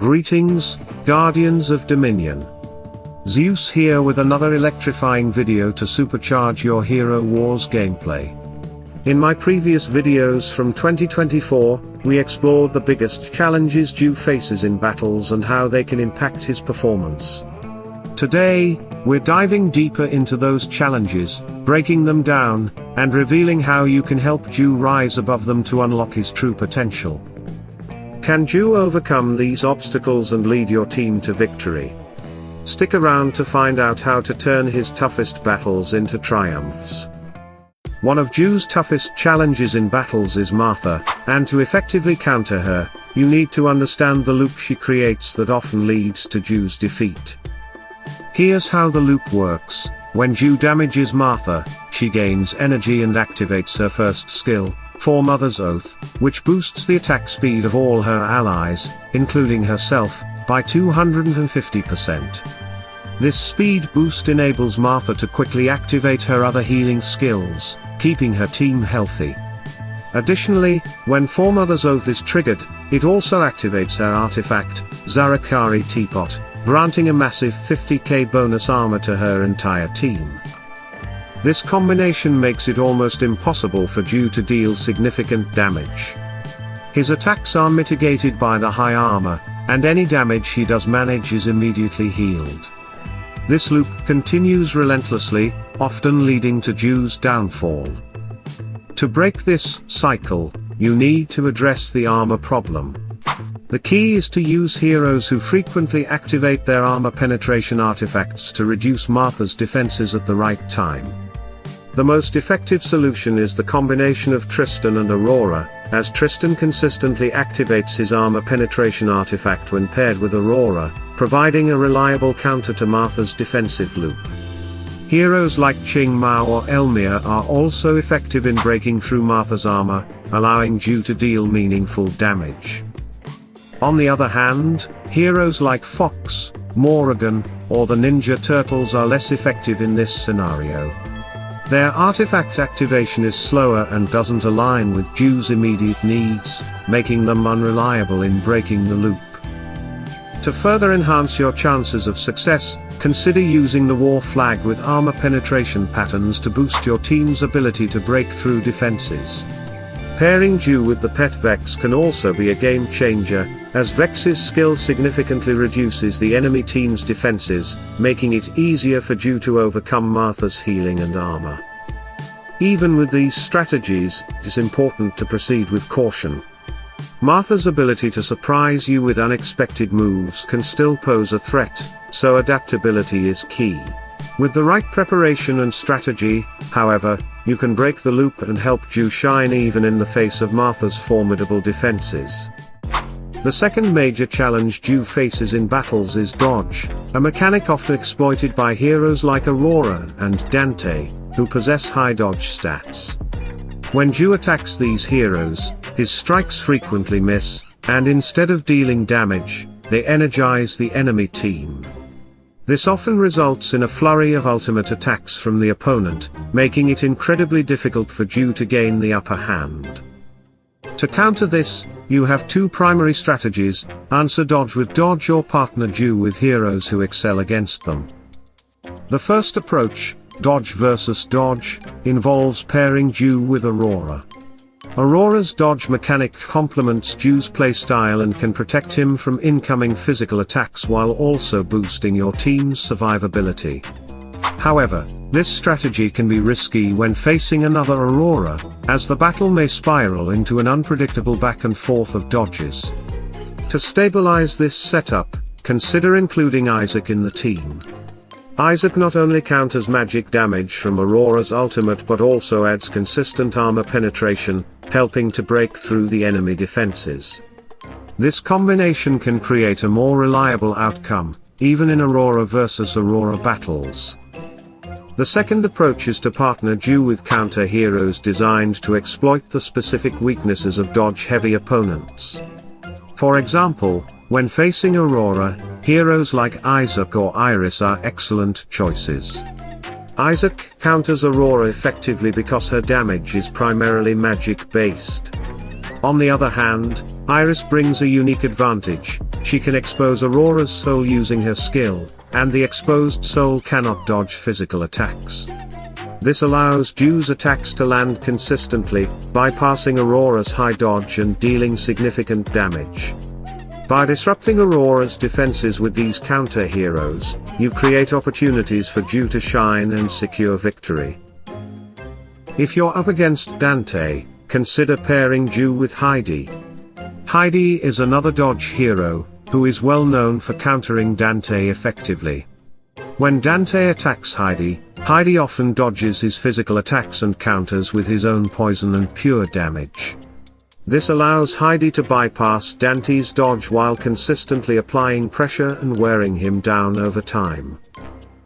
Greetings, Guardians of Dominion. Zeus here with another electrifying video to supercharge your Hero Wars gameplay. In my previous videos from 2024, we explored the biggest challenges Ju faces in battles and how they can impact his performance. Today, we're diving deeper into those challenges, breaking them down, and revealing how you can help Ju rise above them to unlock his true potential. Can Ju overcome these obstacles and lead your team to victory? Stick around to find out how to turn his toughest battles into triumphs. One of Ju's toughest challenges in battles is Martha, and to effectively counter her, you need to understand the loop she creates that often leads to Ju's defeat. Here's how the loop works. When Ju damages Martha, she gains energy and activates her first skill, Four-Mother's Oath, which boosts the attack speed of all her allies, including herself, by 250%. This speed boost enables Martha to quickly activate her other healing skills, keeping her team healthy. Additionally, when Four-Mother's Oath is triggered, it also activates her artifact, Zarakari Teapot, granting a massive 50k bonus armor to her entire team. This combination makes it almost impossible for Ju to deal significant damage. His attacks are mitigated by the high armor, and any damage he does manage is immediately healed. This loop continues relentlessly, often leading to Ju's downfall. To break this cycle, you need to address the armor problem. The key is to use heroes who frequently activate their armor penetration artifacts to reduce Martha's defenses at the right time. The most effective solution is the combination of Tristan and Aurora, as Tristan consistently activates his armor penetration artifact when paired with Aurora, providing a reliable counter to Martha's defensive loop. Heroes like Qing Mao or Elmir are also effective in breaking through Martha's armor, allowing Ju to deal meaningful damage. On the other hand, heroes like Fox, Morrigan, or the Ninja Turtles are less effective in this scenario. Their artifact activation is slower and doesn't align with Ju's immediate needs, making them unreliable in breaking the loop. To further enhance your chances of success, consider using the War Flag with armor penetration patterns to boost your team's ability to break through defenses. Pairing Ju with the pet Vex can also be a game changer, as Vex's skill significantly reduces the enemy team's defenses, making it easier for Ju to overcome Martha's healing and armor. Even with these strategies, it is important to proceed with caution. Martha's ability to surprise you with unexpected moves can still pose a threat, so adaptability is key. With the right preparation and strategy, however, you can break the loop and help Ju shine even in the face of Martha's formidable defenses. The second major challenge Ju faces in battles is dodge, a mechanic often exploited by heroes like Aurora and Dante, who possess high dodge stats. When Ju attacks these heroes, his strikes frequently miss, and instead of dealing damage, they energize the enemy team. This often results in a flurry of ultimate attacks from the opponent, making it incredibly difficult for Ju to gain the upper hand. To counter this, you have two primary strategies: answer dodge with dodge or partner Ju with heroes who excel against them. The first approach, dodge versus dodge, involves pairing Ju with Aurora. Aurora's dodge mechanic complements Ju's playstyle and can protect him from incoming physical attacks while also boosting your team's survivability. However, this strategy can be risky when facing another Aurora, as the battle may spiral into an unpredictable back and forth of dodges. To stabilize this setup, consider including Isaac in the team. Isaac not only counters magic damage from Aurora's ultimate but also adds consistent armor penetration, helping to break through the enemy defenses. This combination can create a more reliable outcome, even in Aurora versus Aurora battles. The second approach is to partner Ju with counter heroes designed to exploit the specific weaknesses of dodge-heavy opponents. For example, when facing Aurora, heroes like Isaac or Iris are excellent choices. Isaac counters Aurora effectively because her damage is primarily magic-based. On the other hand, Iris brings a unique advantage, she can expose Aurora's soul using her skill, and the exposed soul cannot dodge physical attacks. This allows Ju's attacks to land consistently, bypassing Aurora's high dodge and dealing significant damage. By disrupting Aurora's defenses with these counter-heroes, you create opportunities for Ju to shine and secure victory. If you're up against Dante, consider pairing Ju with Heidi. Heidi is another dodge hero, who is well known for countering Dante effectively. When Dante attacks Heidi, Heidi often dodges his physical attacks and counters with his own poison and pure damage. This allows Heidi to bypass Dante's dodge while consistently applying pressure and wearing him down over time.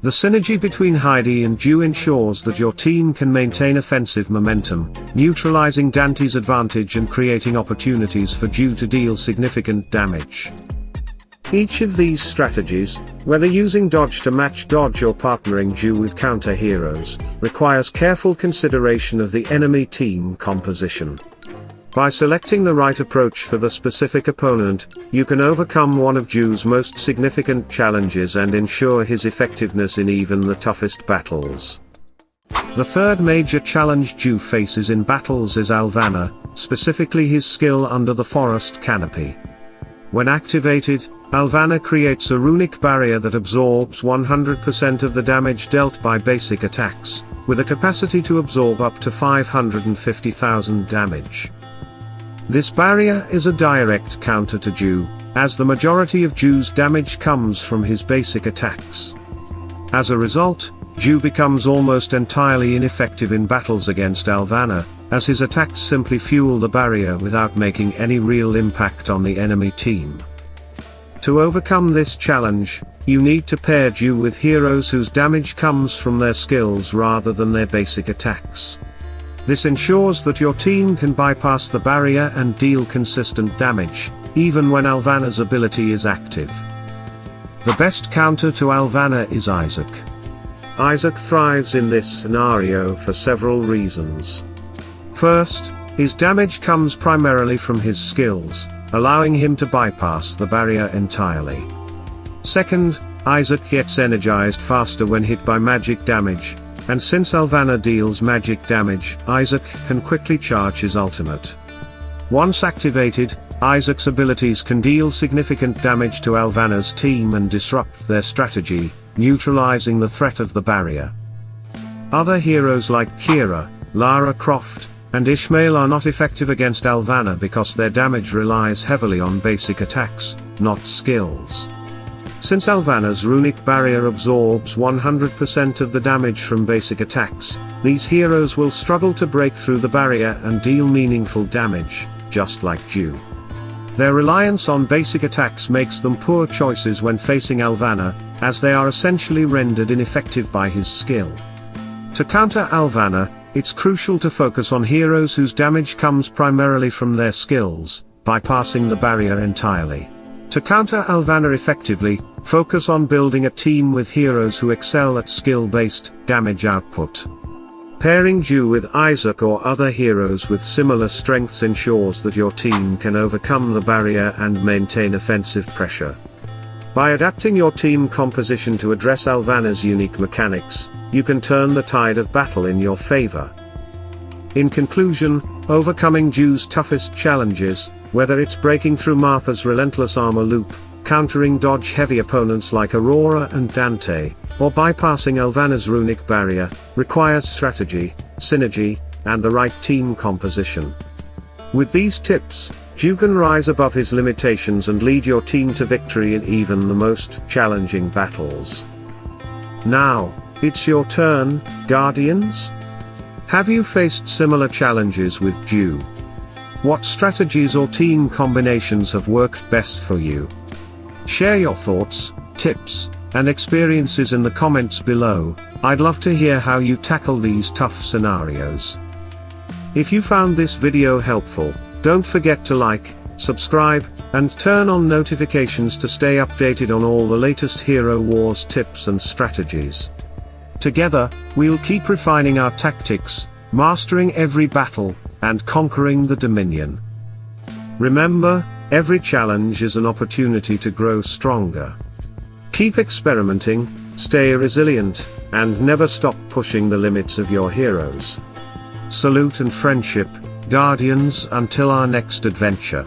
The synergy between Heidi and Ju ensures that your team can maintain offensive momentum, neutralizing Dante's advantage and creating opportunities for Ju to deal significant damage. Each of these strategies, whether using dodge to match dodge or partnering Ju with counter-heroes, requires careful consideration of the enemy team composition. By selecting the right approach for the specific opponent, you can overcome one of Ju's most significant challenges and ensure his effectiveness in even the toughest battles. The third major challenge Ju faces in battles is Alvana, specifically his skill under the forest canopy. When activated, Alvana creates a runic barrier that absorbs 100% of the damage dealt by basic attacks, with a capacity to absorb up to 550,000 damage. This barrier is a direct counter to Ju, as the majority of Ju's damage comes from his basic attacks. As a result, Ju becomes almost entirely ineffective in battles against Alvana, as his attacks simply fuel the barrier without making any real impact on the enemy team. To overcome this challenge, you need to pair Ju with heroes whose damage comes from their skills rather than their basic attacks. This ensures that your team can bypass the barrier and deal consistent damage, even when Alvana's ability is active. The best counter to Alvana is Isaac. Isaac thrives in this scenario for several reasons. First, his damage comes primarily from his skills, allowing him to bypass the barrier entirely. Second, Isaac gets energized faster when hit by magic damage, and since Alvana deals magic damage, Isaac can quickly charge his ultimate. Once activated, Isaac's abilities can deal significant damage to Alvana's team and disrupt their strategy, neutralizing the threat of the barrier. Other heroes like Kira, Lara Croft, and Ishmael are not effective against Alvana because their damage relies heavily on basic attacks, not skills. Since Alvana's runic barrier absorbs 100% of the damage from basic attacks, these heroes will struggle to break through the barrier and deal meaningful damage, just like Ju. Their reliance on basic attacks makes them poor choices when facing Alvana, as they are essentially rendered ineffective by his skill. To counter Alvana, it's crucial to focus on heroes whose damage comes primarily from their skills, bypassing the barrier entirely. To counter Alvana effectively, focus on building a team with heroes who excel at skill-based damage output. Pairing Ju with Isaac or other heroes with similar strengths ensures that your team can overcome the barrier and maintain offensive pressure. By adapting your team composition to address Alvana's unique mechanics, you can turn the tide of battle in your favor. In conclusion, overcoming Ju's toughest challenges, whether it's breaking through Martha's relentless armor loop, countering dodge-heavy opponents like Aurora and Dante, or bypassing Alvana's runic barrier, requires strategy, synergy, and the right team composition. With these tips, Ju can rise above his limitations and lead your team to victory in even the most challenging battles. Now, it's your turn, Guardians. Have you faced similar challenges with Ju? What strategies or team combinations have worked best for you? Share your thoughts, tips, and experiences in the comments below. I'd love to hear how you tackle these tough scenarios. If you found this video helpful, don't forget to like, subscribe, and turn on notifications to stay updated on all the latest Hero Wars tips and strategies. Together, we'll keep refining our tactics, mastering every battle, and conquering the Dominion. Remember, Every challenge is an opportunity to grow stronger. Keep experimenting, stay resilient, and never stop pushing the limits of your heroes. Salute and friendship, Guardians, until our next adventure.